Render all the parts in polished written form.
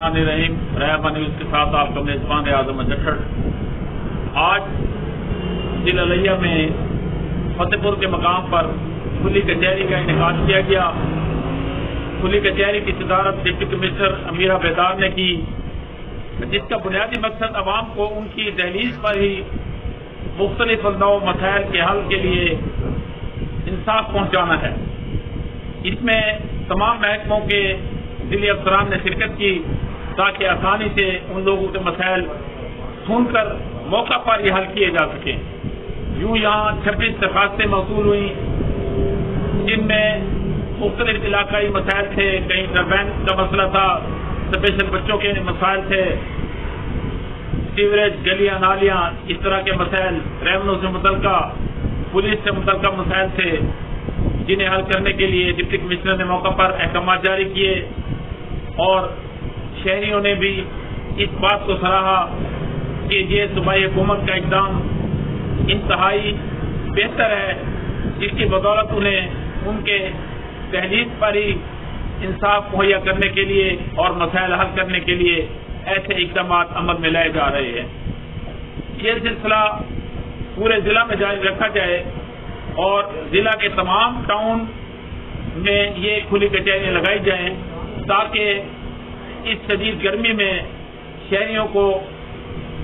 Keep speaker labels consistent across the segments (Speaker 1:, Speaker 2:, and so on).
Speaker 1: رحیم رحمان اس کے ساتھ آپ کا میزبان اعظم جٹھڑ آج ضلع لیا میں فتح پور کے مقام پر کھلی کچہری کا انعقاد کیا گیا۔ کھلی کچہری کی صدارت ڈپٹی کمشنر امیرہ بیدار نے کی، جس کا بنیادی مقصد عوام کو ان کی دہلیز پر ہی مختلف نوع مسائل کے حل کے لیے انصاف پہنچانا ہے۔ اس میں تمام محکموں کے ضلعی افسران نے شرکت کی تاکہ آسانی سے ان لوگوں کے مسائل سن کر موقع پر یہ حل کیے جا سکیں۔ یوں یہاں 26 درخواستیں موصول ہوئیں، جن میں مختلف علاقائی مسائل تھے، کہیں ٹربین کا مسئلہ تھا، اسپیشل بچوں کے مسائل تھے، سیوریج گلیاں نالیاں اس طرح کے مسائل، ریونیو سے متعلقہ، پولیس سے متعلقہ مسائل تھے، جنہیں حل کرنے کے لیے ڈپٹی کمشنر نے موقع پر احکامات جاری کیے اور شہریوں نے بھی اس بات کو سراہا کہ یہ صوبائی حکومت کا اقدام انتہائی بہتر ہے، جس کی بدولت انہیں ان کے دہلیز پر ہی انصاف مہیا کرنے کے لیے اور مسائل حل کرنے کے لیے ایسے اقدامات عمل میں لائے جا رہے ہیں۔ یہ سلسلہ پورے ضلع میں جاری رکھا جائے اور ضلع کے تمام ٹاؤن میں یہ کھلی کچہریاں لگائی جائیں تاکہ اس شدید گرمی میں شہریوں کو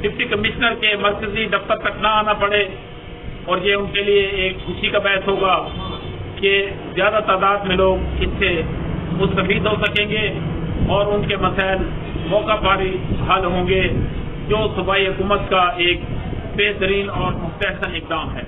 Speaker 1: ڈپٹی کمشنر کے مرکزی دفتر تک نہ آنا پڑے، اور یہ ان کے لیے ایک خوشی کا باعث ہوگا کہ زیادہ تعداد میں لوگ اس سے مستفید ہو سکیں گے اور ان کے مسائل موقع پر ہی حل ہوں گے، جو صوبائی حکومت کا ایک بہترین اور مستحسن اقدام ہے۔